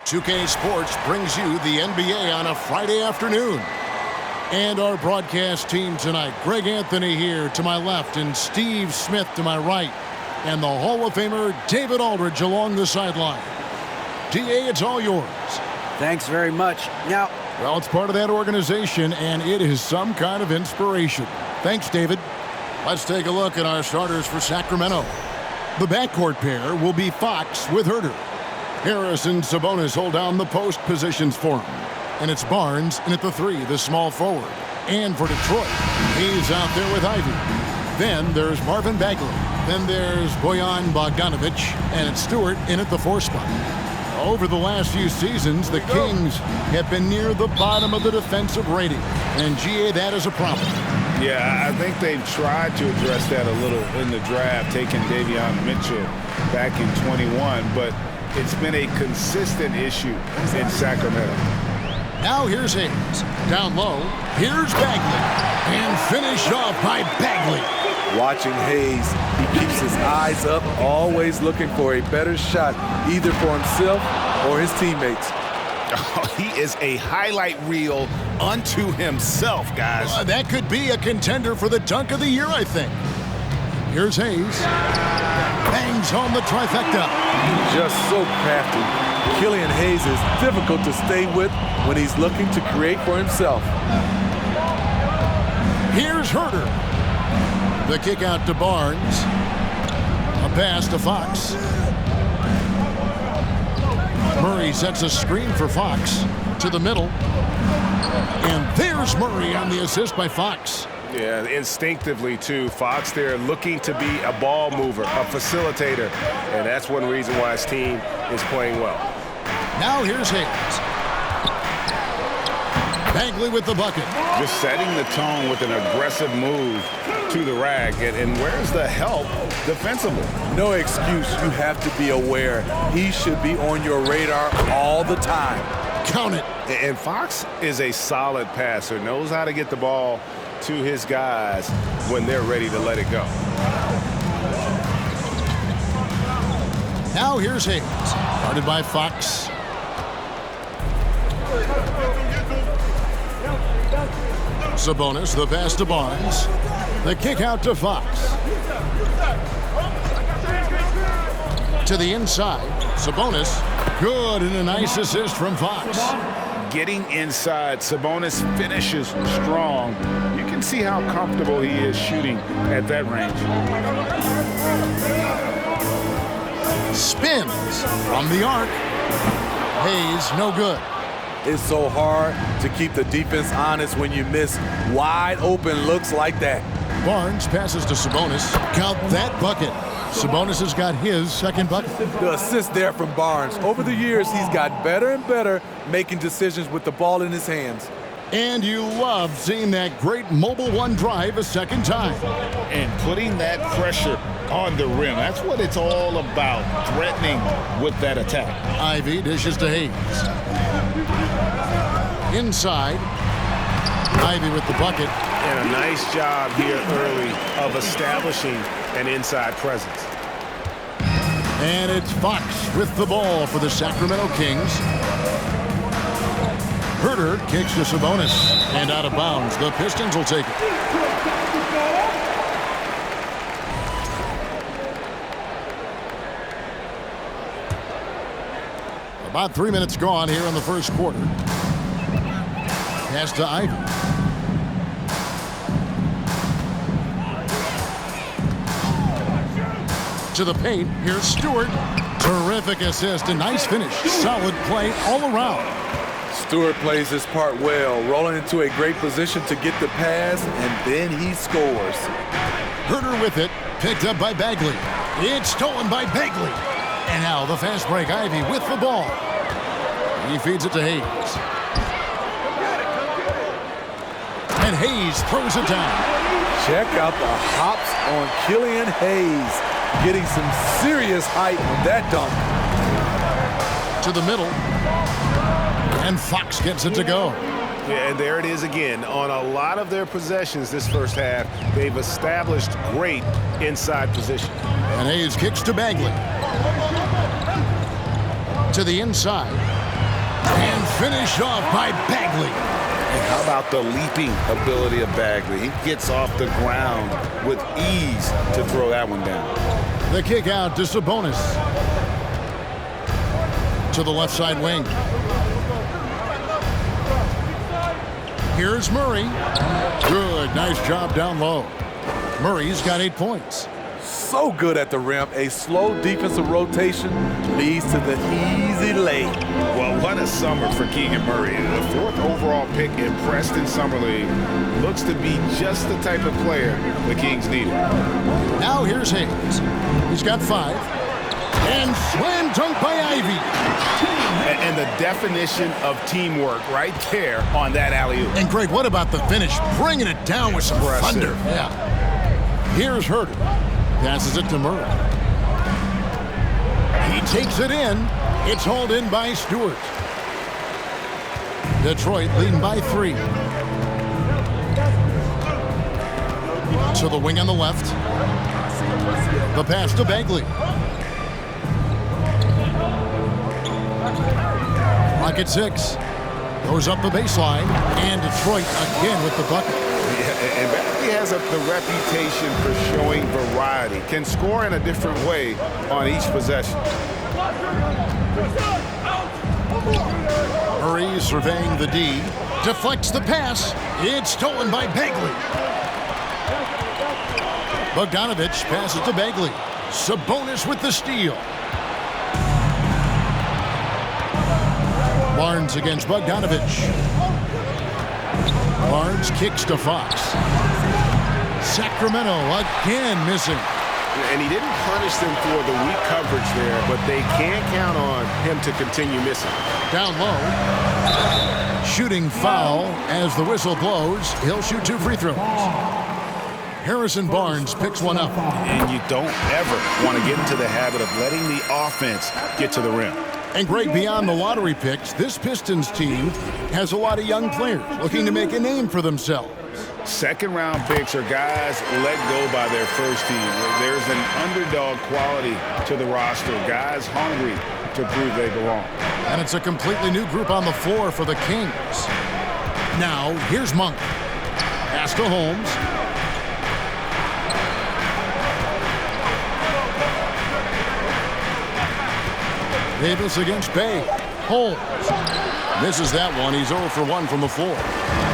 2K Sports brings you the NBA on a Friday afternoon. And our broadcast team tonight, Greg Anthony here to my left and Steve Smith to my right. And the Hall of Famer David Aldridge along the sideline. DA, it's all yours. Thanks very much. Now, well, it's part of that organization, and it is some kind of inspiration. Thanks, David. Let's take a look at our starters for Sacramento. The backcourt pair will be Fox with Herter. Harris and Sabonis hold down the post positions for him. And it's Barnes in at the 3, the small forward. And for Detroit, he's out there with Ivy. Then there's Marvin Bagley. Then there's Bojan Bogdanovic. And it's Stewart in at the 4 spot. Over the last few seasons, the Kings have been near the bottom of the defensive rating. And, GA, that is a problem. Yeah, I think they've tried to address that a little in the draft, taking Davion Mitchell back in 21, but it's been a consistent issue in Sacramento. Now here's Hayes. Down low, here's Bagley. And finished off by Bagley. Watching Hayes, he keeps his eyes up, always looking for a better shot, either for himself or his teammates. Oh, he is a highlight reel unto himself, guys. That could be a contender for the dunk of the year, I think. Here's Hayes. Bangs home the trifecta. Just so crafty. Killian Hayes is difficult to stay with when he's looking to create for himself. Here's Herter. The kick out to Barnes. A pass to Fox. Murray sets a screen for Fox to the middle. And there's Murray on the assist by Fox. Yeah, instinctively, too. Fox there looking to be a ball mover, a facilitator. And that's one reason why his team is playing well. Now here's Hayes. Bagley with the bucket. Just setting the tone with an aggressive move to the rack. And where's the help defensively? No excuse. You have to be aware. He should be on your radar all the time. Count it. And Fox is a solid passer, knows how to get the ball to his guys when they're ready to let it go. Now here's Hayes. Guarded by Fox. Sabonis, the pass to Barnes. The kick out to Fox. To the inside. Sabonis. Good, and a nice assist from Fox. Getting inside, Sabonis finishes strong. You can see how comfortable he is shooting at that range. Spins from the arc. Hayes, no good. It's so hard to keep the defense honest when you miss wide open looks like that. Barnes passes to Sabonis. Count that bucket. Sabonis has got his second bucket. The assist there from Barnes. Over the years, he's got better and better making decisions with the ball in his hands. And you love seeing that great mobile one drive a second time. And putting that pressure on the rim. That's what it's all about, threatening with that attack. Ivy dishes to Hayes. Inside. Ivy with the bucket. And a nice job here early of establishing an inside presence. And it's Fox with the ball for the Sacramento Kings. Herter kicks to Sabonis. And out of bounds. The Pistons will take it. About 3 minutes gone here in the first quarter. Pass to Ivy. To the paint. Here's Stewart. Terrific assist. A nice finish. Solid play all around. Stewart plays his part well, rolling into a great position to get the pass, and then he scores. Herter with it. Picked up by Bagley. It's stolen by Bagley. And now the fast break. Ivy with the ball. He feeds it to Hayes. And Hayes throws it down. Check out the hops on Killian Hayes. Getting some serious height on that dunk. To the middle. And Fox gets it to go. Yeah, and there it is again. On a lot of their possessions this first half, they've established great inside position. And Hayes kicks to Bagley. To the inside. And finished off by Bagley. And how about the leaping ability of Bagley? He gets off the ground with ease to throw that one down. The kick out to Sabonis. To the left side wing. Here's Murray. Good, nice job down low. Murray's got 8 points. So good at the rim. A slow defensive rotation leads to the easy lay. Well, what a summer for Keegan Murray. The 4th overall pick in Preston Summer League looks to be just the type of player the Kings needed. Now here's Hayes. He's got 5. And slam dunk by Ivy. And the definition of teamwork right there on that alley-oop. And Greg, what about the finish? Bringing it down with some thunder. Yeah. Here's Herter. Passes it to Murray. He takes it in. It's hauled in by Stewart. Detroit leading by 3. To the wing on the left. The pass to Bagley. Rocket 6. Goes up the baseline. And Detroit again with the bucket. Yeah, and Bagley has the reputation for showing variety. Can score in a different way on each possession. Murray surveying the D. Deflects the pass. It's stolen by Bagley. Bogdanovich passes to Bagley. Sabonis with the steal. Barnes against Bogdanovich. Barnes kicks to Fox. Sacramento again missing. And he didn't punish them for the weak coverage there, but they can't count on him to continue missing. Down low. Shooting foul as the whistle blows. He'll shoot 2 free throws. Harrison Barnes picks one up. And you don't ever want to get into the habit of letting the offense get to the rim. And Greg, beyond the lottery picks, this Pistons team has a lot of young players looking to make a name for themselves. Second-round picks are guys let go by their first team. There's an underdog quality to the roster, guys hungry to prove they belong. And it's a completely new group on the floor for the Kings. Now, here's Monk. Pass to Holmes. Davis against Bay. Holmes misses that one. He's 0 for 1 from the floor.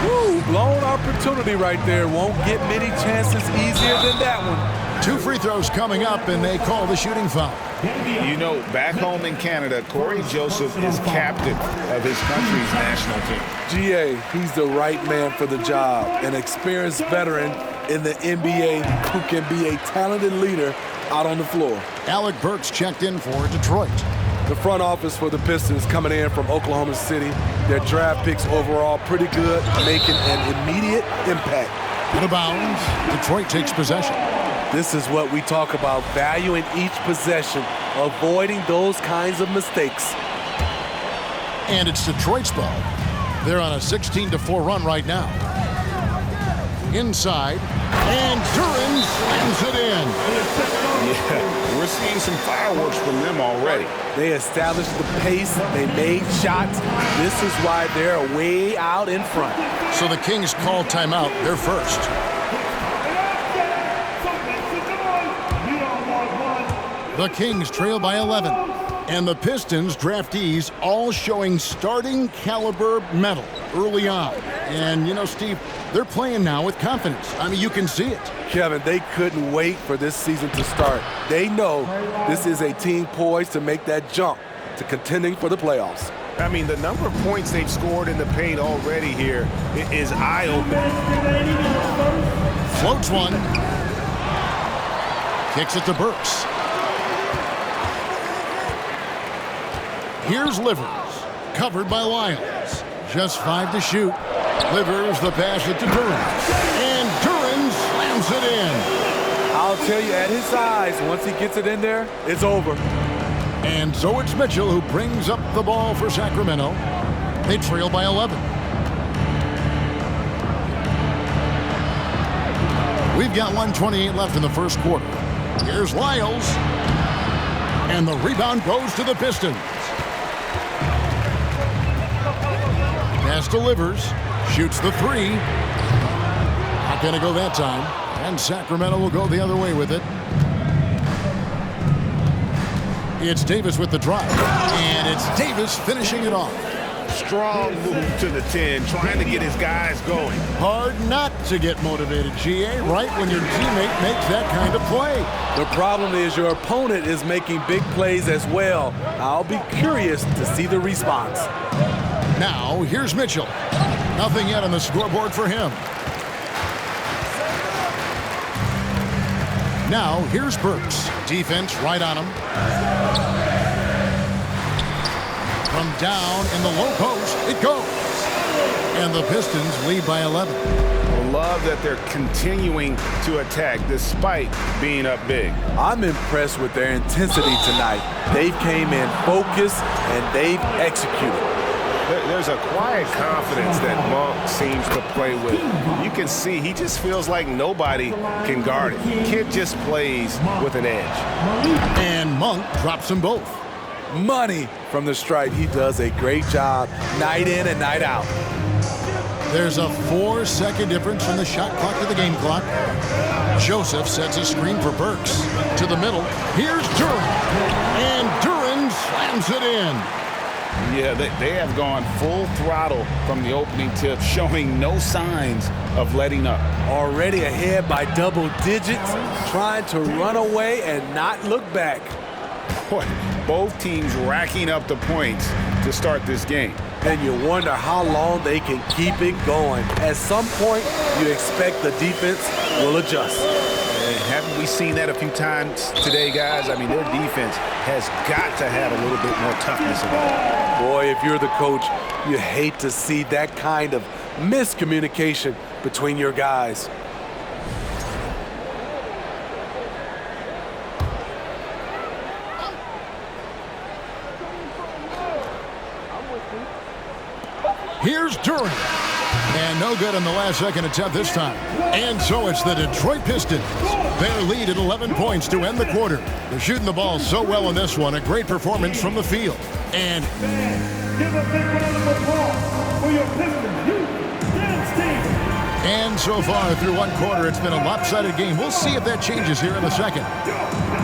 Woo, blown opportunity right there. Won't get many chances easier than that one. 2 free throws coming up, and they call the shooting foul. You know, back home in Canada, Corey Joseph is captain of his country's national team. GA, he's the right man for the job. An experienced veteran in the NBA who can be a talented leader out on the floor. Alec Burks checked in for Detroit. The front office for the Pistons coming in from Oklahoma City. Their draft picks overall pretty good, making an immediate impact. Out of bounds, Detroit takes possession. This is what we talk about, valuing each possession, avoiding those kinds of mistakes. And it's Detroit's ball. They're on a 16-4 run right now. Inside, and Duran slams it in. Yeah, we're seeing some fireworks from them already. They established the pace, they made shots. This is why they're way out in front. So the Kings call timeout, they're first. The Kings trail by 11. And the Pistons draftees all showing starting caliber metal early on. And, you know, Steve, they're playing now with confidence. I mean, you can see it. Kevin, they couldn't wait for this season to start. They know this is a team poised to make that jump to contending for the playoffs. I mean, the number of points they've scored in the paint already here is eye-opening. Floats one. Kicks it to Burks. Here's Livers, covered by Lyles. Just 5 to shoot. Livers the pass it to Duran. And Duran slams it in. I'll tell you, at his size, once he gets it in there, it's over. And so it's Mitchell who brings up the ball for Sacramento. They trail by 11. We've got 1:28 left in the first quarter. Here's Lyles. And the rebound goes to the Pistons. Pass delivers. Shoots the three. Not going to go that time. And Sacramento will go the other way with it. It's Davis with the drive. And it's Davis finishing it off. Strong move to the 10, trying to get his guys going. Hard not to get motivated, GA, right when your teammate makes that kind of play. The problem is your opponent is making big plays as well. I'll be curious to see the response. Now, here's Mitchell. Nothing yet on the scoreboard for him. Now, here's Burks. Defense right on him. From down in the low post, it goes. And the Pistons lead by 11. I love that they're continuing to attack despite being up big. I'm impressed with their intensity tonight. They came in focused and they've executed. There's a quiet confidence that Monk seems to play with. You can see he just feels like nobody can guard it. Kid just plays with an edge. And Monk drops them both. Money from the stripe. He does a great job night in and night out. There's a 4-second difference from the shot clock to the game clock. Joseph sets a screen for Burks. To the middle. Here's Duren. And Duren slams it in. Yeah, they have gone full throttle from the opening tip, showing no signs of letting up. Already ahead by double digits, trying to run away and not look back. Boy, both teams racking up the points to start this game. And you wonder how long they can keep it going. At some point, you expect the defense will adjust. Haven't we seen that a few times today, guys? I mean, their defense has got to have a little bit more toughness about it. Boy, if you're the coach, you hate to see that kind of miscommunication between your guys. Here's Duren. And no good on the last second attempt this time. And so it's the Detroit Pistons. Their lead at 11 points to end the quarter. They're shooting the ball so well in this one. A great performance from the field. And give a big round of applause for your Pistons youth dance team. And so far through one quarter, it's been a lopsided game. We'll see if that changes here in the second.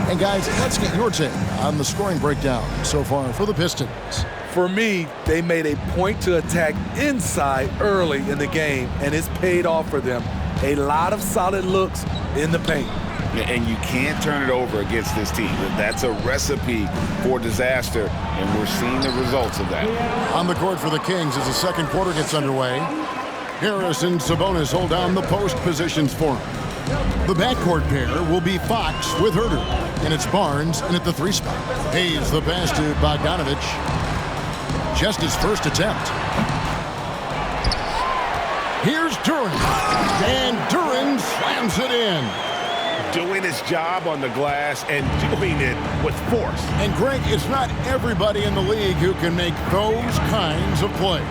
And guys, let's get your take on the scoring breakdown so far for the Pistons. For me, they made a point to attack inside early in the game, and it's paid off for them. A lot of solid looks in the paint. And you can't turn it over against this team. That's a recipe for disaster, and we're seeing the results of that. On the court for the Kings as the second quarter gets underway. Harris and Sabonis hold down the post positions for him. The backcourt pair will be Fox with Herter, and it's Barnes in at the 3 spot. Hayes the pass to Bogdanovich. Just his first attempt. Here's Duren. And Duren slams it in. Doing his job on the glass and doing it with force. And Greg, it's not everybody in the league who can make those kinds of plays.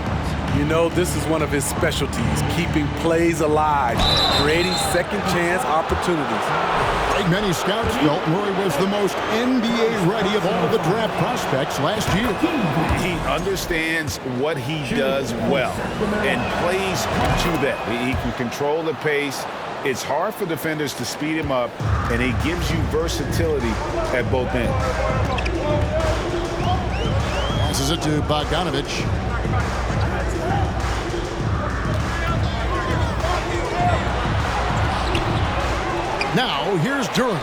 You know, this is one of his specialties, keeping plays alive, creating second chance opportunities. Like many scouts felt, Murray was the most NBA-ready of all the draft prospects last year. He understands what he does well and plays to that. He can control the pace. It's hard for defenders to speed him up, and he gives you versatility at both ends. Passes it to Bogdanovich. Now, here's Duren,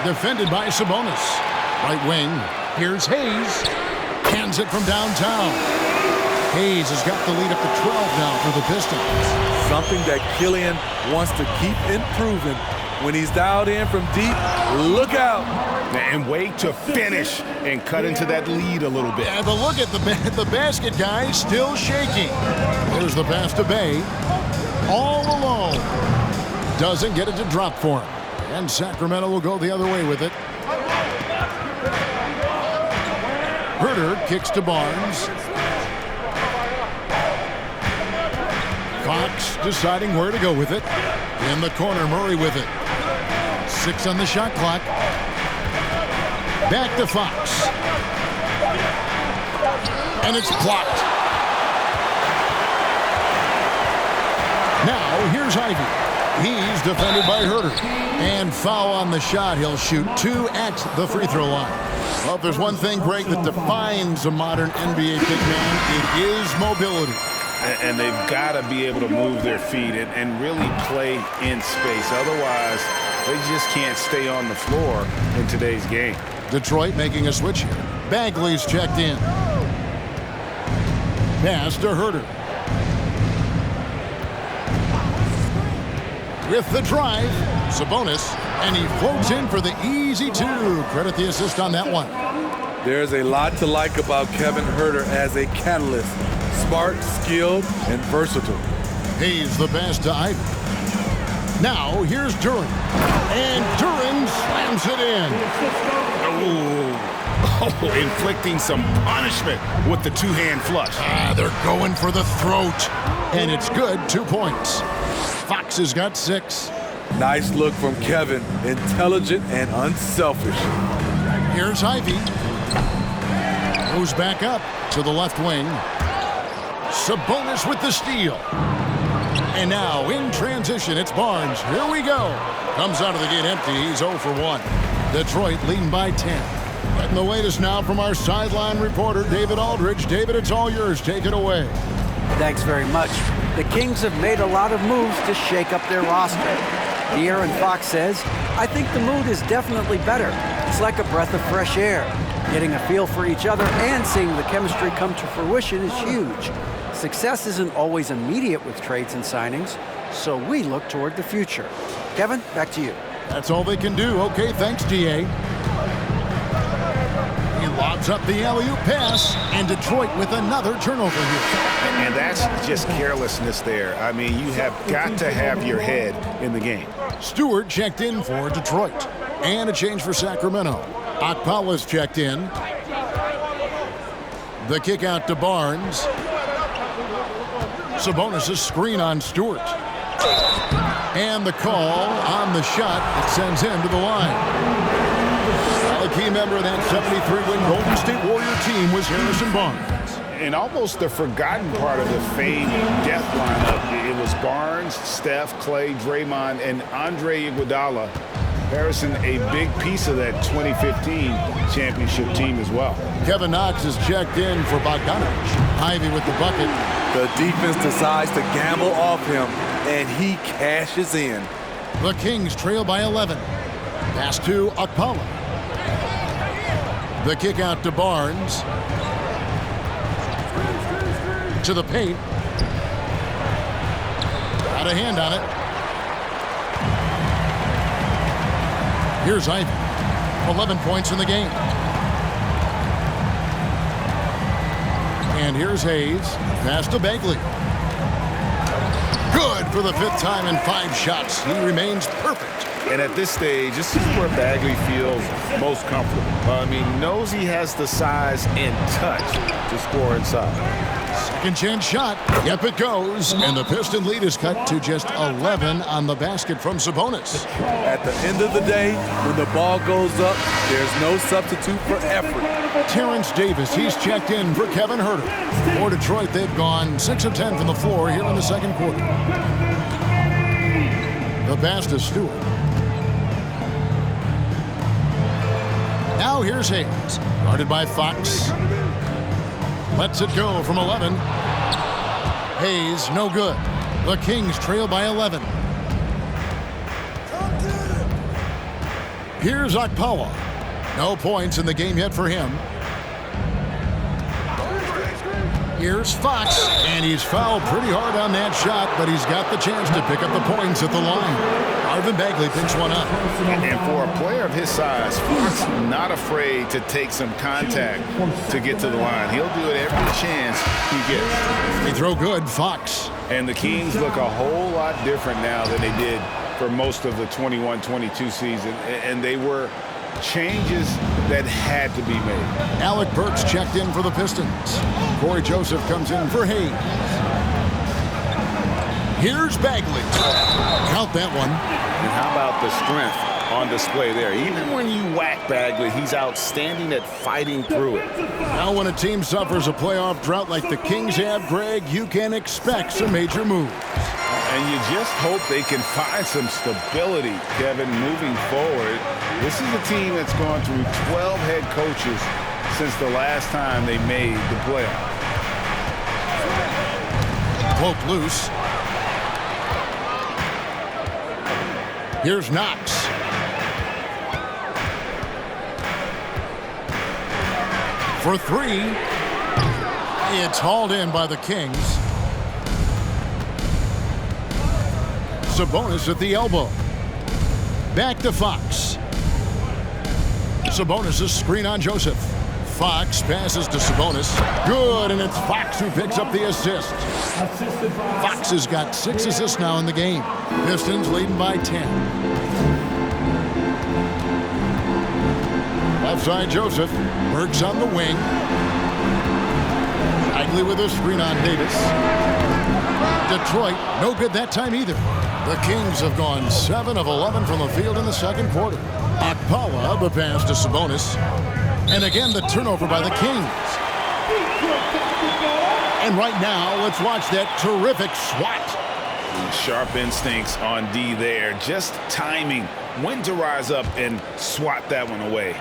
defended by Sabonis. Right wing, here's Hayes. Hands it from downtown. Hayes has got the lead up to 12 now for the Pistons. Something that Killian wants to keep improving. When he's dialed in from deep, look out. And wait to finish and cut into that lead a little bit. Yeah, but look at the basket guy still shaking. There's the pass to Bay. All alone. Doesn't get it to drop for him. And Sacramento will go the other way with it. Herter kicks to Barnes. Fox deciding where to go with it. In the corner, Murray with it. 6 on the shot clock. Back to Fox. And it's blocked. Now, here's Ivy. He's defended by Herder. And foul on the shot. He'll shoot 2 at the free throw line. Well, if there's one thing, Greg, that defines a modern NBA big man, it is mobility. And they've got to be able to move their feet and really play in space. Otherwise, they just can't stay on the floor in today's game. Detroit making a switch here. Bagley's checked in. Pass to Herder. With the drive, Sabonis, and he floats in for the easy 2. Credit the assist on that one. There's a lot to like about Kevin Herder as a catalyst. Smart, skilled, and versatile. Hayes the pass to Ivy. Now, here's Duren. And Duren slams it in. Oh, inflicting some punishment with the 2-hand flush. They're going for the throat. And it's good, 2 points. Fox has got 6. Nice look from Kevin. Intelligent and unselfish. Here's Ivy. Moves back up to the left wing. Sabonis with the steal. And now in transition, it's Barnes. Here we go. Comes out of the gate empty. He's 0 for 1. Detroit leading by 10. Getting the latest now from our sideline reporter, David Aldridge. David, it's all yours. Take it away. Thanks very much. The Kings have made a lot of moves to shake up their roster. De'Aaron Fox says, I think the mood is definitely better. It's like a breath of fresh air. Getting a feel for each other and seeing the chemistry come to fruition is huge. Success isn't always immediate with trades and signings, so we look toward the future. Kevin, back to you. That's all they can do. Okay, thanks, DA. He lobs up the alley-oop pass, and Detroit with another turnover here. And that's just carelessness there. I mean, you have got to have your head in the game. Stewart checked in for Detroit. And a change for Sacramento. Okpala's checked in. The kick out to Barnes. Sabonis' screen on Stewart. And the call on the shot that sends him to the line. A key member of that 73-win Golden State Warrior team was Harrison Barnes. And almost the forgotten part of the famed death lineup. It was Barnes, Steph, Clay, Draymond, and Andre Iguodala. Harrison, a big piece of that 2015 championship team as well. Kevin Knox is checked in for Bogdanovic. Ivy with the bucket. The defense decides to gamble off him, and he cashes in. The Kings trail by 11. Pass to Okpala. The kick out to Barnes. To the paint. Got a hand on it. Here's Ivy. 11 points in the game. And here's Hayes. Pass to Bagley. Good for the 5th time in 5 shots. He remains perfect. And at this stage, this is where Bagley feels most comfortable. I mean, knows he has the size and touch to score inside. Second chance shot. Yep, it goes. And the Piston lead is cut to just 11 on the basket from Sabonis. At the end of the day, when the ball goes up, there's no substitute for effort. Terrence Davis, he's checked in for Kevin Herder. For Detroit, they've gone 6 of 10 from the floor here in the second quarter. The pass to Stewart. Now here's Hayes, guarded by Fox. Lets it go from 11. Hayes, no good. The Kings trail by 11. Here's Okpala. No points in the game yet for him. Here's Fox, and he's fouled pretty hard on that shot, but he's got the chance to pick up the points at the line. Marvin Bagley picks one up. And for a player of his size, Fox not afraid to take some contact to get to the line. He'll do it every chance he gets. They throw good, Fox. And the Kings look a whole lot different now than they did for most of the 21-22 season. And they were changes that had to be made. Alec Burks checked in for the Pistons. Corey Joseph comes in for Hayes. Here's Bagley. Count that one. And how about the strength on display there? Even when you whack Bagley, he's outstanding at fighting through it. Now when a team suffers a playoff drought like the Kings have, Greg, you can expect some major moves. And you just hope they can find some stability, Kevin, moving forward. This is a team that's gone through 12 head coaches since the last time they made the playoffs. Cloak loose. Here's Knox. For three. It's hauled in by the Kings. Sabonis at the elbow. Back to Fox. Sabonis' screen on Joseph. Fox passes to Sabonis. Good, and it's Fox who picks up the assist. Fox has got 6 assists now in the game. Pistons leading by 10. Left side Joseph. Burks on the wing. Bagley with a screen on Davis. Detroit, no good that time either. The Kings have gone 7 of 11 from the field in the second quarter. Akpala, the pass to Sabonis. And again, the turnover by the Kings. And right now, let's watch that terrific swat. Sharp instincts on D there. Just timing when to rise up and swat that one away.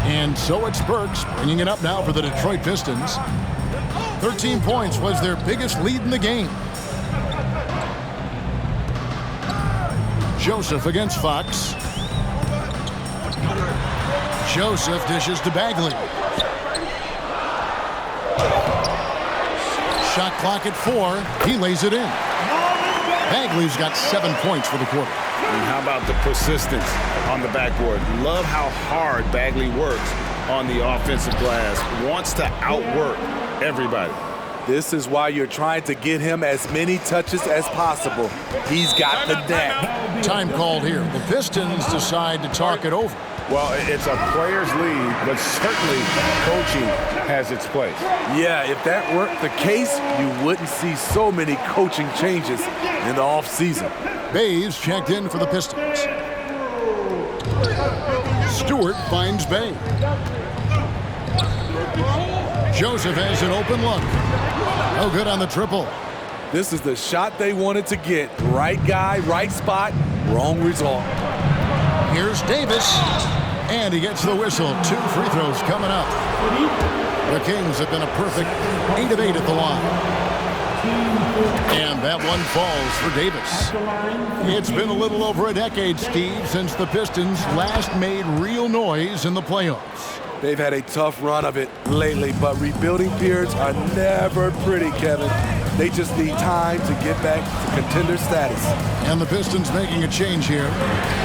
And so it's Burks bringing it up now for the Detroit Pistons. 13 points was their biggest lead in the game. Joseph against Fox. Joseph dishes to Bagley. Shot clock at 4. He lays it in. Bagley's got 7 points for the quarter. And how about the persistence on the backboard? Love how hard Bagley works on the offensive glass. Wants to outwork everybody. This is why you're trying to get him as many touches as possible. He's got the knack. Time called here. The Pistons decide to talk it over. Well, it's a player's lead, but certainly coaching has its place. Yeah, if that weren't the case, you wouldn't see so many coaching changes in the offseason. Bayes checked in for the Pistons. Stewart finds Bay. Joseph has an open look. No good on the triple. This is the shot they wanted to get. Right guy, right spot, wrong result. Here's Davis. And he gets the whistle. 2 free throws coming up. The Kings have been a perfect 8 of 8 at the line. And that one falls for Davis. It's been a little over a decade, Steve, since the Pistons last made real noise in the playoffs. They've had a tough run of it lately, but rebuilding periods are never pretty, Kevin. They just need time to get back to contender status. And the Pistons making a change here.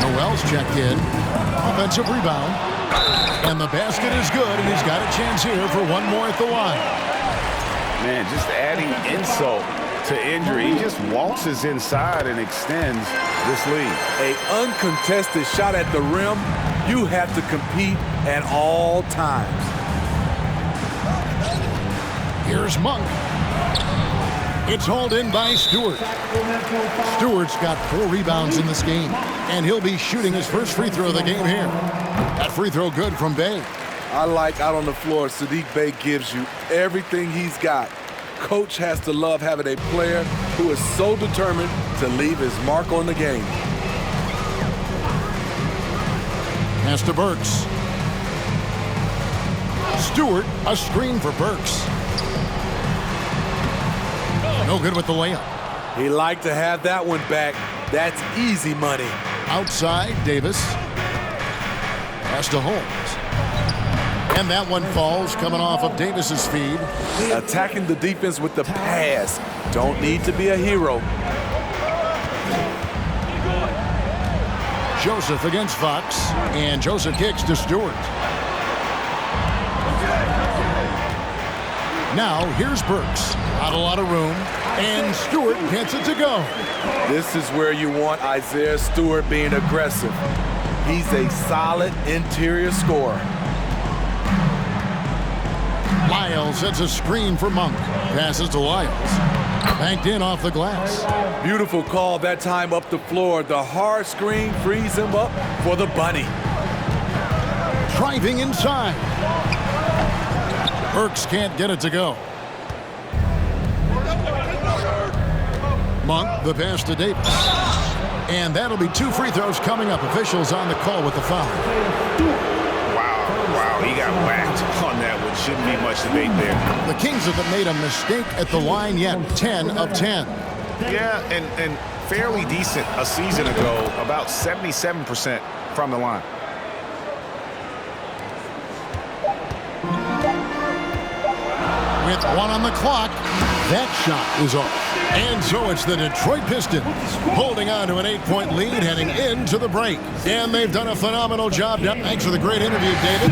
Noel's checked in. Offensive rebound. And the basket is good, and he's got a chance here for one more at the line. Man, just adding insult to injury. He just waltzes inside and extends this lead. An uncontested shot at the rim. You have to compete at all times. Here's Monk. It's hauled in by Stewart. Stewart's got 4 rebounds in this game, and he'll be shooting his first free throw of the game here. That free throw good from Bay. I like out on the floor, Saddiq Bey gives you everything he's got. Coach has to love having a player who is so determined to leave his mark on the game. Pass to Burks. Stewart, a screen for Burks. No good with the layup. He liked to have that one back. That's easy money. Outside, Davis. Pass to Holmes. And that one falls, coming off of Davis's feed. Attacking the defense with the pass. Don't need to be a hero. Joseph against Fox, and Joseph kicks to Stewart. Now, here's Burks. Not a lot of room, and Stewart gets it to go. This is where you want Isaiah Stewart being aggressive. He's a solid interior scorer. Lyles sets a screen for Monk. Passes to Lyles. Banked in off the glass. Beautiful call that time up the floor. The hard screen frees him up for the bunny. Driving inside. Burks can't get it to go. Monk, the pass to Davis. And that'll be 2 free throws coming up. Officials on the call with the foul. Wow, he got whacked on that one. Shouldn't be much debate there. The Kings haven't made a mistake at the line yet. 10 of 10. Yeah, and fairly decent a season ago, about 77% from the line. With 1 on the clock, that shot is off. And so it's the Detroit Pistons holding on to an 8-point lead heading into the break. And they've done a phenomenal job. Thanks for the great interview, David.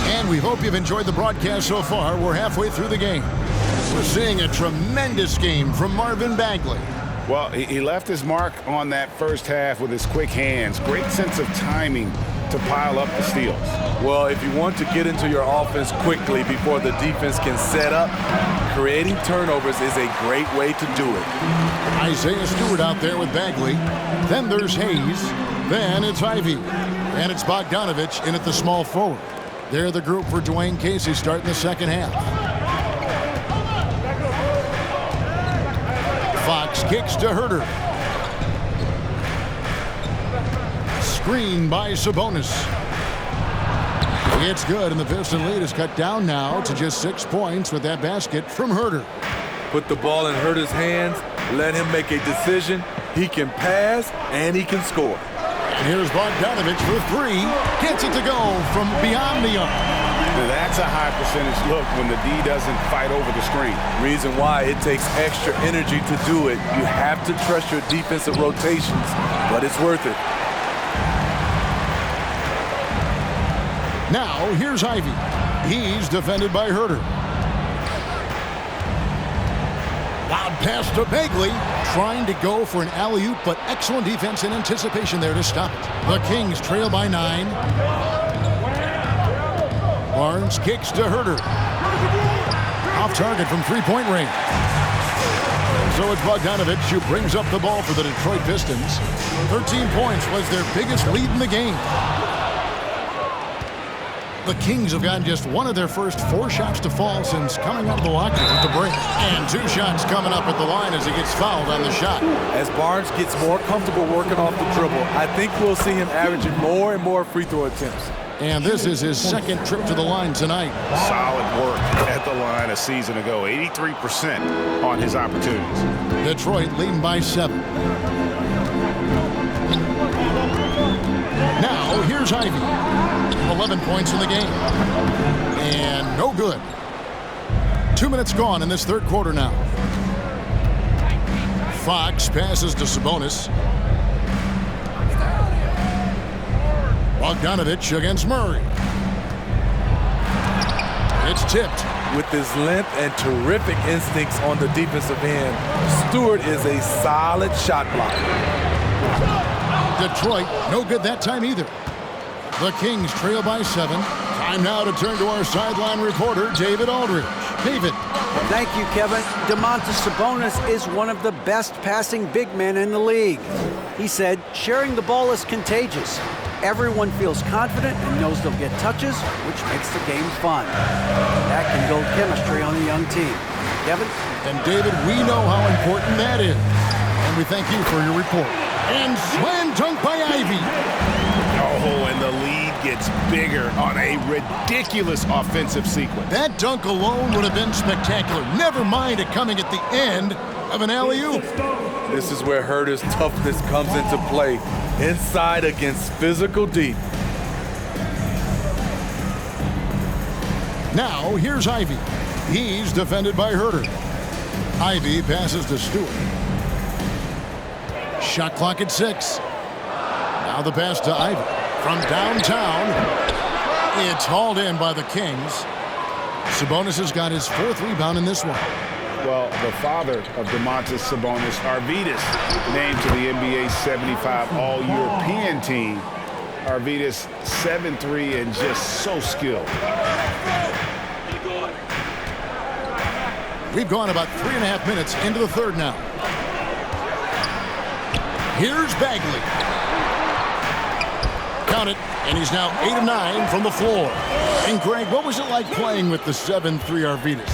And we'll We hope you've enjoyed the broadcast so far. We're halfway through the game. We're seeing a tremendous game from Marvin Bagley. Well, he left his mark on that first half with his quick hands. Great sense of timing to pile up the steals. Well, if you want to get into your offense quickly before the defense can set up, creating turnovers is a great way to do it. Isaiah Stewart out there with Bagley. Then there's Hayes. Then it's Ivy. And it's Bogdanovich in at the small forward. They're the group for Dwayne Casey starting the second half. Fox kicks to Herter. Screen by Sabonis. It's good, and the Piston lead is cut down now to just 6 points with that basket from Herter. Put the ball in Herter's hands, let him make a decision. He can pass, and he can score. And here's Bogdanovich for 3. Gets it to go from beyond the arc. That's a high percentage look when the D doesn't fight over the screen. Reason why it takes extra energy to do it. You have to trust your defensive rotations, but it's worth it. Now, here's Ivy. He's defended by Herter. Loud pass to Bagley. Trying to go for an alley-oop, but excellent defense and anticipation there to stop it. The Kings trail by 9. Barnes kicks to Herter. Off target from 3-point range. So it's Bogdanovich who brings up the ball for the Detroit Pistons. 13 points was their biggest lead in the game. The Kings have gotten just one of their first 4 shots to fall since coming out of the locker room at the break. And 2 shots coming up at the line as he gets fouled on the shot. As Barnes gets more comfortable working off the dribble, I think we'll see him averaging more and more free throw attempts. And this is his second trip to the line tonight. Solid work at the line a season ago. 83% on his opportunities. Detroit leading by 7. Now, here's Ivy. 11 points in the game. And no good. 2 minutes gone in this third quarter now. Fox passes to Sabonis. Bogdanovich against Murray. It's tipped. With his length and terrific instincts on the defensive end, Stewart is a solid shot blocker. Detroit, no good that time either. The Kings trail by 7. Time now to turn to our sideline reporter, David Aldridge. David. Thank you, Kevin. Domantas Sabonis is one of the best passing big men in the league. He said, sharing the ball is contagious. Everyone feels confident and knows they'll get touches, which makes the game fun. That can build chemistry on a young team. Kevin? And David, we know how important that is. And we thank you for your report. And slam dunk by Ivy. Oh, and the lead gets bigger on a ridiculous offensive sequence. That dunk alone would have been spectacular. Never mind it coming at the end of an alley-oop. This is where Herter's toughness comes into play. Inside against physical deep. Now, here's Ivy. He's defended by Herter. Ivy passes to Stewart. Shot clock at 6. Now the pass to Ivy. From downtown, it's hauled in by the Kings. Sabonis has got his 4th rebound in this one. Well, the father of Domantas Sabonis, Arvydas, named to the NBA 75 All-European team. Arvydas 7'3" and just so skilled. We've gone about 3.5 minutes into the third now. Here's Bagley. Count it, and he's now 8 of 9 from the floor. And Greg, what was it like playing with the 7'3" Arvydas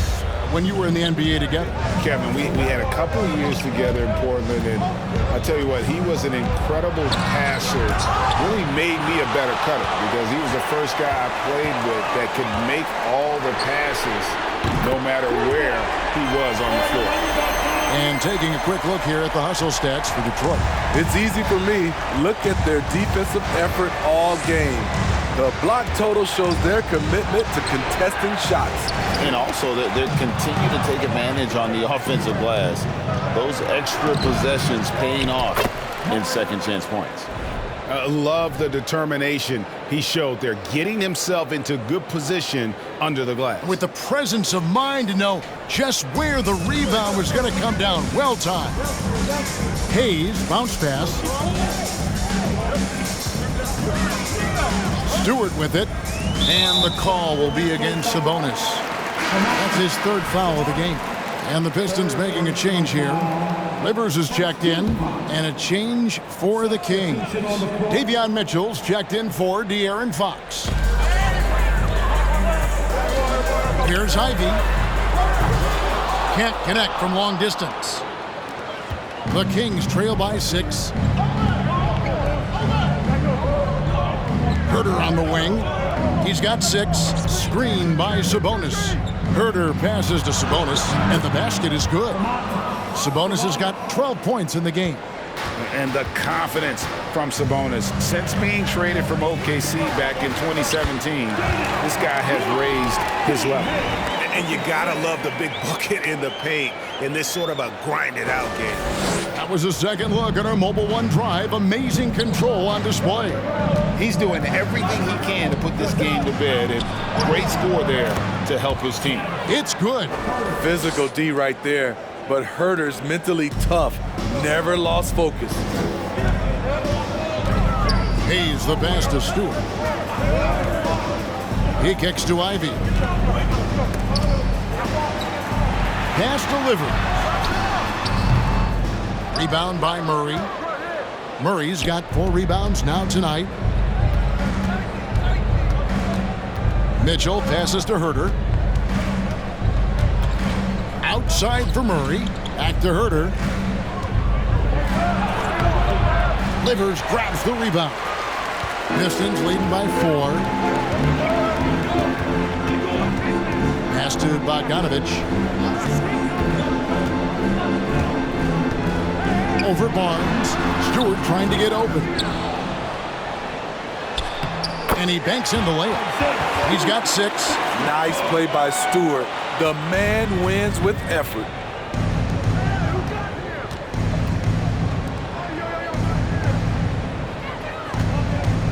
when you were in the NBA together? Kevin, we had a couple of years together in Portland, and I tell you what, he was an incredible passer. Really made me a better cutter because he was the first guy I played with that could make all the passes no matter where he was on the floor. And taking a quick look here at the hustle stats for Detroit. It's easy for me. Look at their defensive effort all game. The block total shows their commitment to contesting shots. And also that they continue to take advantage on the offensive glass. Those extra possessions paying off in second chance points. Love the determination he showed there, getting himself into good position under the glass. With the presence of mind to know just where the rebound was going to come down. Well timed. Hayes, bounce pass. Stewart with it. And the call will be against Sabonis. That's his third foul of the game. And the Pistons making a change here. Livers is checked in, and a change for the Kings. Davion Mitchell's checked in for De'Aaron Fox. Here's Ivy. Can't connect from long distance. The Kings trail by 6. Herter on the wing. He's got 6. Screened by Sabonis. Herter passes to Sabonis, and the basket is good. Sabonis has got 12 points in the game. And the confidence from Sabonis. Since being traded from OKC back in 2017, this guy has raised his level. And you gotta love the big bucket in the paint in this sort of a grind-it-out game. That was a second look at our Mobile One drive. Amazing control on display. He's doing everything he can to put this game to bed, and great score there to help his team. It's good. Physical D right there, but Herter's mentally tough. Never lost focus. Hayes the pass to Stewart. He kicks to Ivy. Pass delivered. Rebound by Murray. Murray's got 4 rebounds now tonight. Mitchell passes to Herter. Outside for Murray. Back to Herter. Livers grabs the rebound. Pistons leading by 4. Pass to Bogdanovich. Over Barnes. Stewart trying to get open. And he banks in the layup. He's got 6. Nice play by Stewart. The man wins with effort.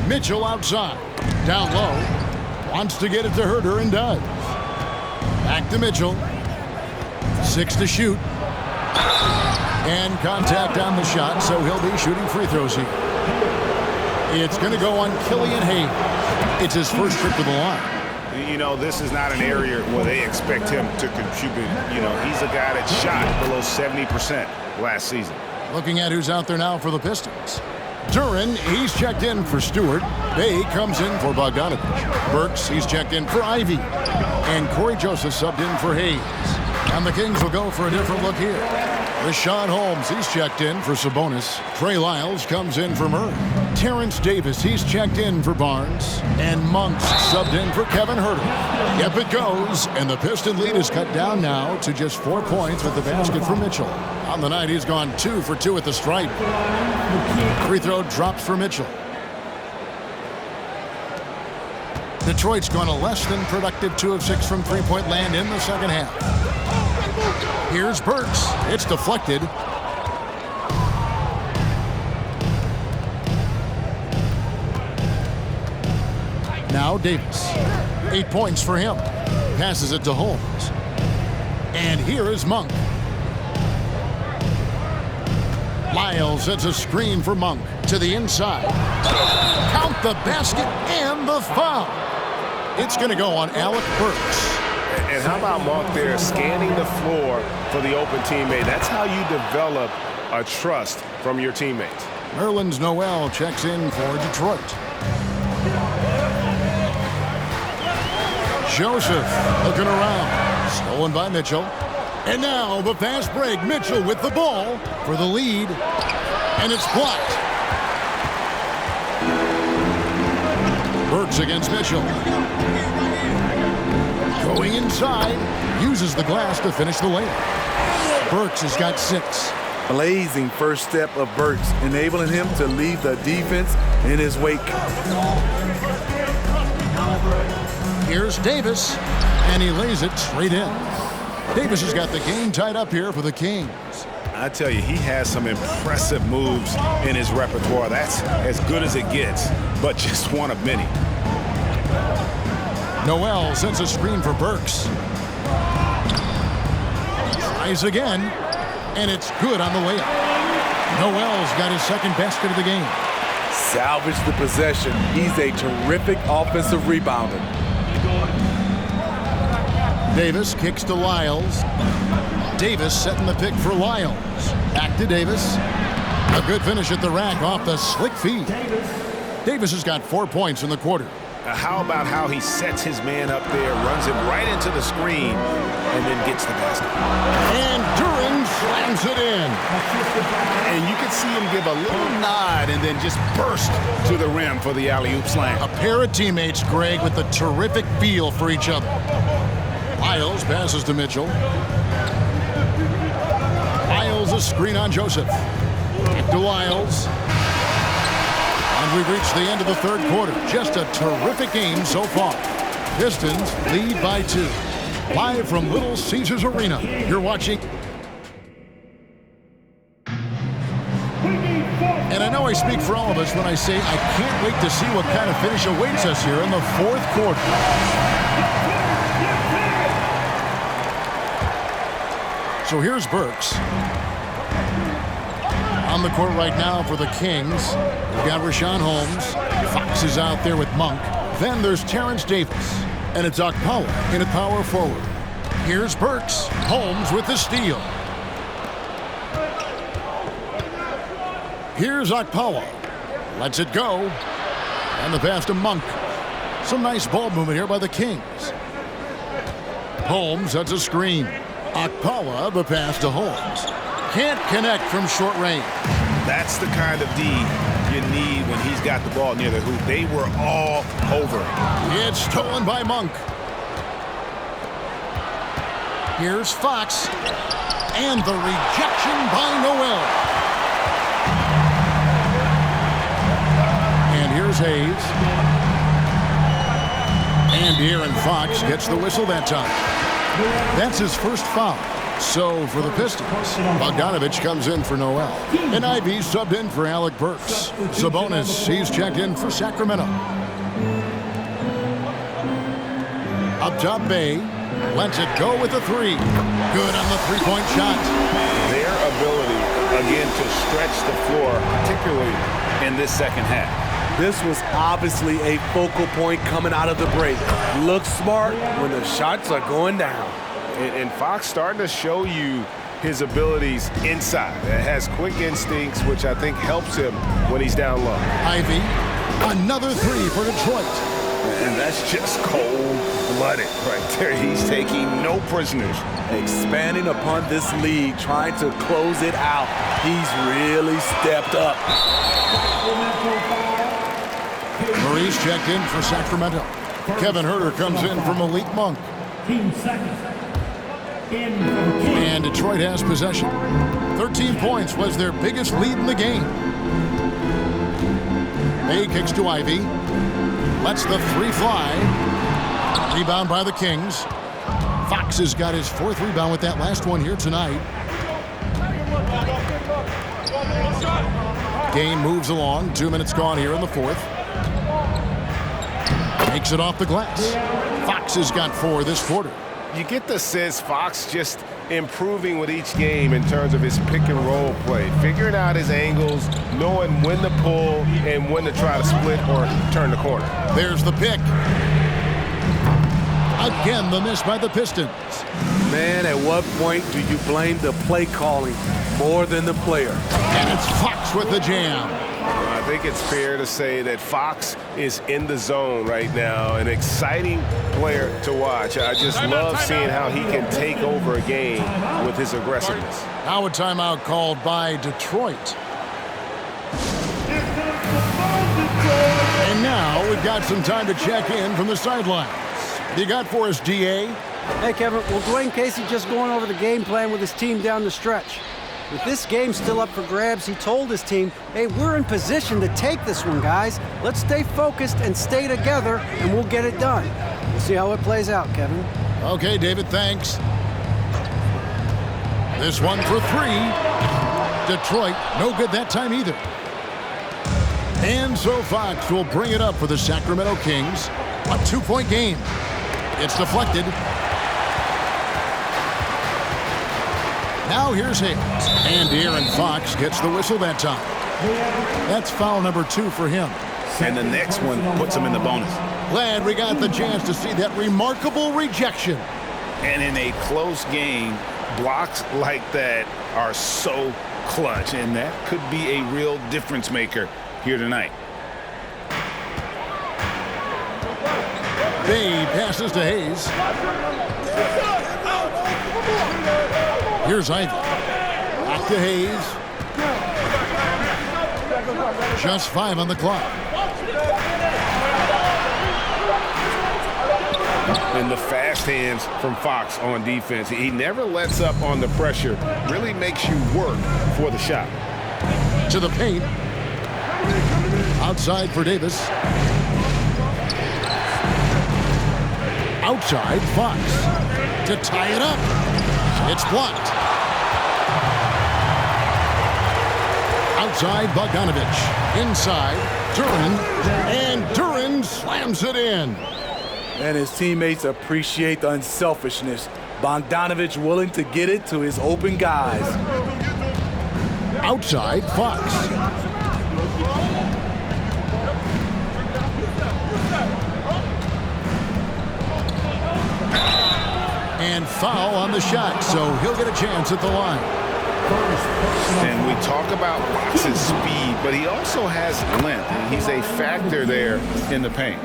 Mitchell outside. Down low. Wants to get it to Herter and does. Back to Mitchell. 6 to shoot. And contact on the shot, so he'll be shooting free throws here. It's going to go on Killian Hayes. It's his first trip to the line. You know, this is not an area where they expect him to contribute. You know, he's a guy that shot below 70% last season. Looking at who's out there now for the Pistons. Duran, he's checked in for Stewart. Bay comes in for Bogdanovich. Burks, he's checked in for Ivy. And Corey Joseph subbed in for Hayes. And the Kings will go for a different look here. Rashawn Holmes, he's checked in for Sabonis. Trey Lyles comes in for Murray. Terrence Davis, he's checked in for Barnes. And Monk's subbed in for Kevin Herter. Yep, it goes. And the Piston lead is cut down now to just 4 points with the basket for Mitchell. On the night, he's gone 2 for 2 at the stripe. Free throw drops for Mitchell. Detroit's gone a less than productive 2 of 6 from three-point land in the second half. Here's Burks. It's deflected. Now Davis. 8 points for him. Passes it to Holmes. And here is Monk. Lyles sets a screen for Monk to the inside. Count the basket and the foul. It's going to go on Alec Burks. And how about Monk there scanning the floor for the open teammate? That's how you develop a trust from your teammates. Nerlens Noel checks in for Detroit. Joseph looking around. Stolen by Mitchell. And now the fast break. Mitchell with the ball for the lead. And it's blocked. Burks against Mitchell. Going inside. Uses the glass to finish the layup. Burks has got 6. Blazing first step of Burks, enabling him to leave the defense in his wake. Here's Davis, and he lays it straight in. Davis has got the game tied up here for the Kings. I tell you, he has some impressive moves in his repertoire. That's as good as it gets, but just one of many. Noel sends a screen for Burks. Tries again, and it's good on the layup. Noel's got his second basket of the game. Salvage the possession. He's a terrific offensive rebounder. Davis kicks to Lyles. Davis setting the pick for Lyles. Back to Davis. A good finish at the rack off the slick feed. Davis has got 4 points in the quarter. How about how he sets his man up there, runs him right into the screen, and then gets the basket. And Duran slams it in. And you can see him give a little nod and then just burst to the rim for the alley-oop slam. A pair of teammates, Greg, with a terrific feel for each other. Lyles passes to Mitchell. Lyles a screen on Joseph. Back to Lyles. And we've reached the end of the third quarter. Just a terrific game so far. Pistons lead by 2. Live from Little Caesars Arena. You're watching. And I know I speak for all of us when I say I can't wait to see what kind of finish awaits us here in the fourth quarter. So here's Burks. On the court right now for the Kings. We've got Rashawn Holmes. Fox is out there with Monk. Then there's Terrence Davis. And it's Okpala in a power forward. Here's Burks. Holmes with the steal. Here's Okpala. Lets it go. And the pass to Monk. Some nice ball movement here by the Kings. Holmes sets a screen. Okpala, the pass to Holmes. Can't connect from short range. That's the kind of D you need when he's got the ball near the hoop. They were all over it. It's stolen by Monk. Here's Fox. And the rejection by Noel. And here's Hayes. And De'Aaron Fox gets the whistle that time. That's his first foul. So for the Pistons, Bogdanovich comes in for Noel. And Ivy subbed in for Alec Burks. Sabonis, he's checked in for Sacramento. Up top, Bay lets it go with the 3. Good on the three-point shot. Their ability, again, to stretch the floor, particularly in this second half. This was obviously a focal point coming out of the break. Look smart when the shots are going down. And Fox starting to show you his abilities inside. It has quick instincts, which I think helps him when he's down low. Ivy, another 3 for Detroit. And that's just cold-blooded right there. He's taking no prisoners. Expanding upon this lead, trying to close it out. He's really stepped up. Maurice checked in for Sacramento. Kevin Huerter comes in for Malik Monk. And Detroit has possession. 13 points was their biggest lead in the game. Bay kicks to Ivy. Lets the 3 fly. Rebound by the Kings. Fox has got his 4th rebound with that last one here tonight. Game moves along. 2 minutes gone here in the 4th. Makes it off the glass. Fox has got 4 this quarter. You get the sense Fox just improving with each game in terms of his pick and roll play, figuring out his angles, knowing when to pull and when to try to split or turn the corner. There's the pick. Again, the miss by the Pistons. Man, at what point do you blame the play calling more than the player? And it's Fox with the jam. I think it's fair to say that Fox is in the zone right now, an exciting player to watch. I just love seeing how he can take over a game with his aggressiveness. Now a timeout called by Detroit. And now we've got some time to check in from the sidelines. What you got for us, DA? Hey, Kevin, well, Dwayne Casey just going over the game plan with his team down the stretch. With this game still up for grabs, he told his team, hey, we're in position to take this one, guys. Let's stay focused and stay together, and we'll get it done. We'll see how it plays out, Kevin. Okay, David, thanks. This one for three. Detroit, no good that time either. And so Fox will bring it up for the Sacramento Kings. A 2-point game. It's deflected. Now here's Hayes. And Aaron Fox gets the whistle that time. That's foul number 2 for him. And the next one puts him in the bonus. Glad we got the chance to see that remarkable rejection. And in a close game, blocks like that are so clutch, and that could be a real difference maker here tonight. Bay passes to Hayes. Here's Ivy. Back to Hayes. Just 5 on the clock. And the fast hands from Fox on defense. He never lets up on the pressure. Really makes you work for the shot. To the paint. Outside for Davis. Outside, Fox. To tie it up. It's blocked. Outside, Bogdanovich. Inside, Duran. And Duran slams it in. And his teammates appreciate the unselfishness. Bogdanovich willing to get it to his open guys. Outside, Fox. And foul on the shot, so he'll get a chance at the line. And we talk about Fox's speed, but he also has length. He's a factor there in the paint.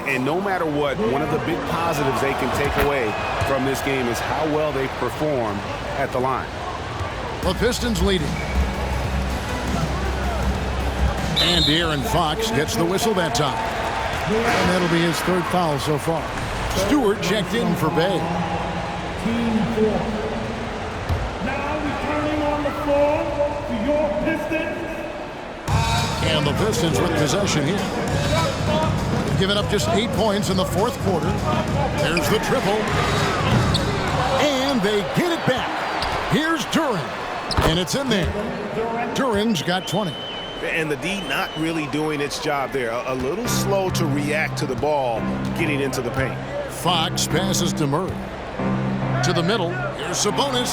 And no matter what, one of the big positives they can take away from this game is how well they perform at the line. The Pistons leading. And Aaron Fox gets the whistle that time. And that'll be his 3rd foul so far. Stewart checked in for Bay. Team 4. Now returning on the floor to your Pistons. And the Pistons with possession here. They've given up just 8 points in the 4th quarter. There's the triple. And they get it back. Here's Duran. And it's in there. Duran's got 20. And the D not really doing its job there. A little slow to react to the ball getting into the paint. Fox passes to Murray. To the middle. Here's Sabonis.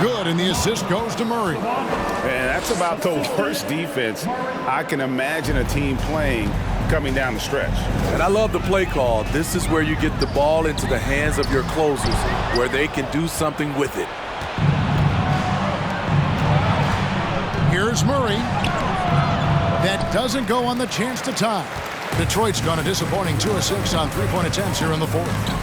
Good, and the assist goes to Murray. And that's about the worst defense I can imagine a team playing coming down the stretch. And I love the play call. This is where you get the ball into the hands of your closers, where they can do something with it. Here's Murray. That doesn't go on the chance to tie. Detroit's gone a disappointing 2 of 6 on 3-point attempts here in the 4th.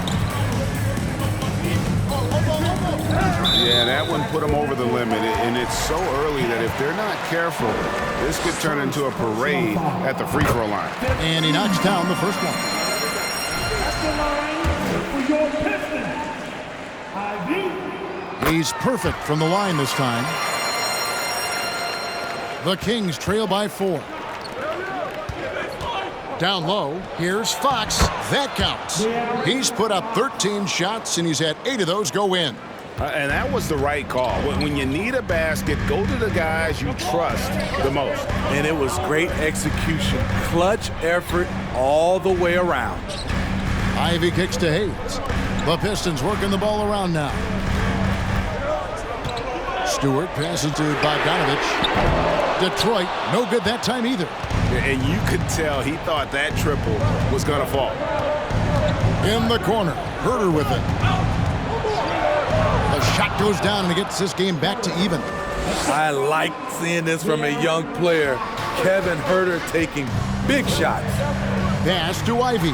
Yeah, that one put them over the limit, and it's so early that if they're not careful, this could turn into a parade at the free throw line. And he knocks down the first one. At the line for your Pistons, Ivy. He's perfect from the line this time. The Kings trail by 4. Down low, here's Fox. That counts. He's put up 13 shots, and he's had 8 of those go in. And that was the right call. When you need a basket, go to the guys you trust the most. And it was great execution. Clutch effort all the way around. Ivy kicks to Hayes. The Pistons working the ball around now. Stewart passes to Bogdanovich. Detroit, no good that time either. And you could tell he thought that triple was going to fall. In the corner, Herder with it. The shot goes down, and it gets this game back to even. I like seeing this from a young player. Kevin Herder taking big shots. Pass to Ivy.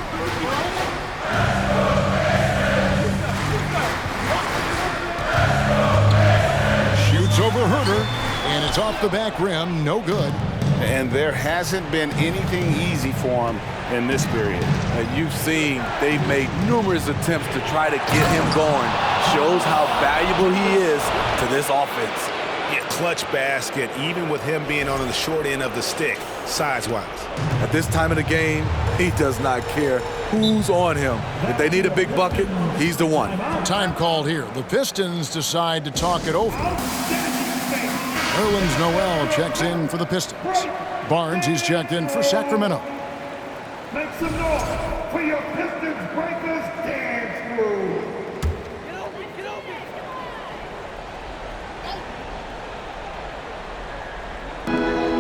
Shoots over Herder, and it's off the back rim. No good. And there hasn't been anything easy for him in this period. You've seen they've made numerous attempts to try to get him going. Shows how valuable he is to this offense. Yeah, clutch basket, even with him being on the short end of the stick, size-wise. At this time of the game, he does not care who's on him. If they need a big bucket, he's the one. Time called here. The Pistons decide to talk it over. Nerlens Noel checks in for the Pistons. Barnes, he's checked in for Sacramento. Make some noise for your Pistons Breakers dance move.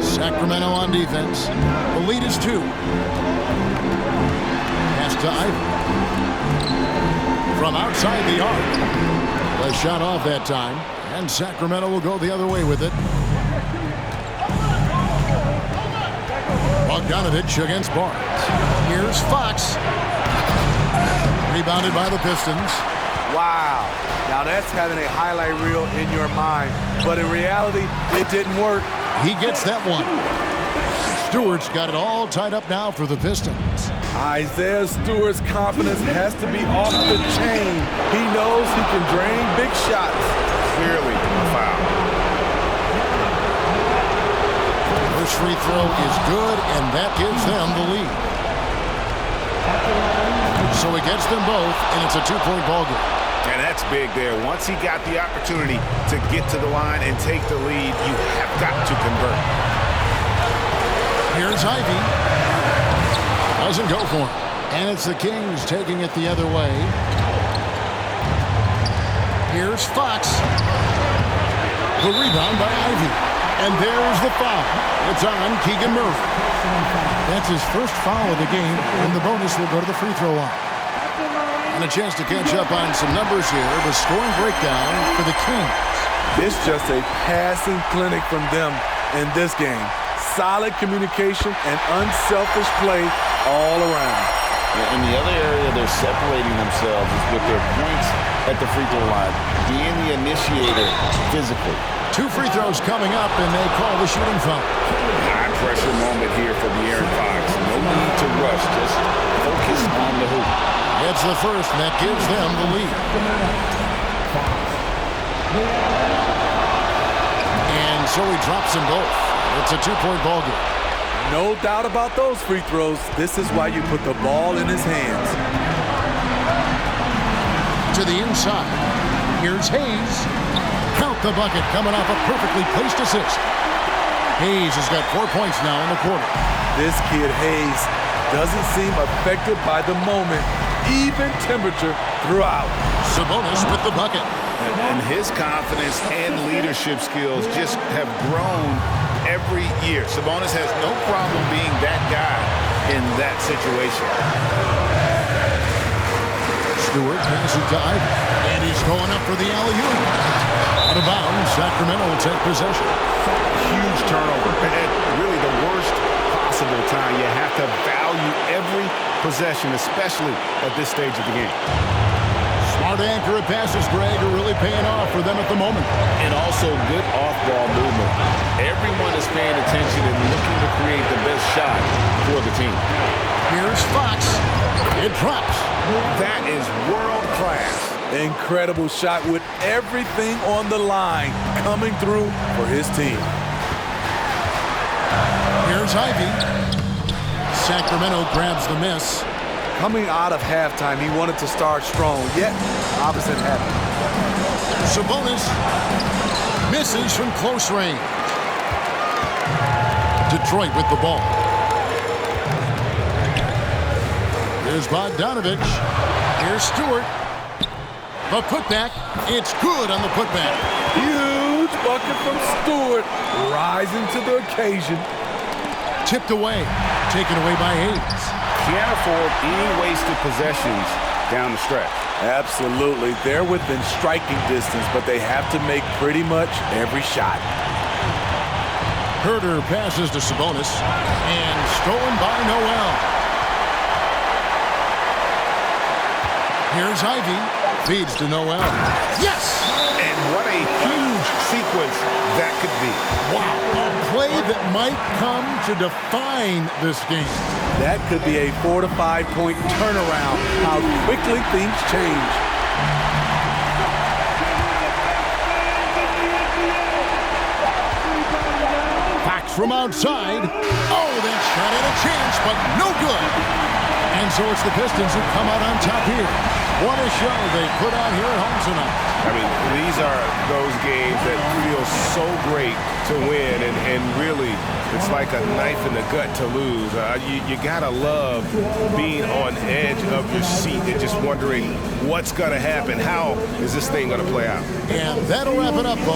Sacramento on defense. The lead is 2. Pass to Ivy. From outside the arc. The shot off that time. And Sacramento will go the other way with it. Bogdanovich against Barnes. Here's Fox. Rebounded by the Pistons. Wow. Now that's having a highlight reel in your mind. But in reality, it didn't work. He gets that one. Stewart's got it all tied up now for the Pistons. Isaiah Stewart's confidence has to be off the chain. He knows he can drain big shots. Clearly a foul. First free throw is good, and that gives them the lead. So he gets them both, and it's a 2-point ball game. And that's big there. Once he got the opportunity to get to the line and take the lead, you have got to convert. Here's Ivy. Doesn't go for him. And it's the Kings taking it the other way. Here's Fox. The rebound by Ivy. And there's the foul. It's on Keegan Murray. That's his first foul of the game, and the bonus will go to the free throw line. And a chance to catch up on some numbers here. The scoring breakdown for the Kings. It's just a passing clinic from them in this game. Solid communication and unselfish play all around. In the other area they're separating themselves is with their points at the free throw line, being the initiator physically. 2 free throws coming up, and they call the shooting foul. High pressure moment here for De'Aaron Fox. No need to rush, just focus on the hoop. It's the first, and that gives them the lead. And so he drops them both. It's a 2-point ball game. No doubt about those free throws. This is why you put the ball in his hands. To the inside. Here's Hayes. Count the bucket, coming off a perfectly placed assist. Hayes has got 4 points now in the quarter. This kid, Hayes, doesn't seem affected by the moment. Even temperature throughout. Sabonis with the bucket. And his confidence and leadership skills just have grown every year. Sabonis has no problem being that guy in that situation. Stewart passes to Ivy. And he's going up for the alley-oop. Out of bounds, Sacramento will take possession. Huge turnover. At really the worst possible time. You have to value every possession, especially at this stage of the game. Smart accurate passes, Greg, are really paying off for them at the moment. And also good off-ball movement. Everyone is paying attention and looking to create the best shot for the team. Here's Fox. It drops. That is world class. Incredible shot with everything on the line coming through for his team. Here's Ivy. Sacramento grabs the miss. Coming out of halftime, he wanted to start strong, yet opposite happened. Sabonis misses from close range. Detroit with the ball. Here's Bogdanovich. Here's Stewart. The putback. It's good on the putback. Huge bucket from Stewart, rising to the occasion. Tipped away. Taken away by Hayes. Can't afford any wasted possessions down the stretch. Absolutely. They're within striking distance, but they have to make pretty much every shot. Herder passes to Sabonis. And stolen by Noel. Here's Ivy. Feeds to Noel. Yes! And what a huge sequence that could be. Wow. A play that might come to define this game. That could be a 4 to 5 point turnaround. How quickly things change. Fox from outside. Oh, that shot had a chance, but no good. And so it's the Pistons who come out on top here. What a show they put on here at home tonight. I mean, these are those games that feel so great to win, and really, it's like a knife in the gut to lose. You gotta love being on edge of your seat and just wondering what's gonna happen. How is this thing gonna play out? And that'll wrap it up, folks.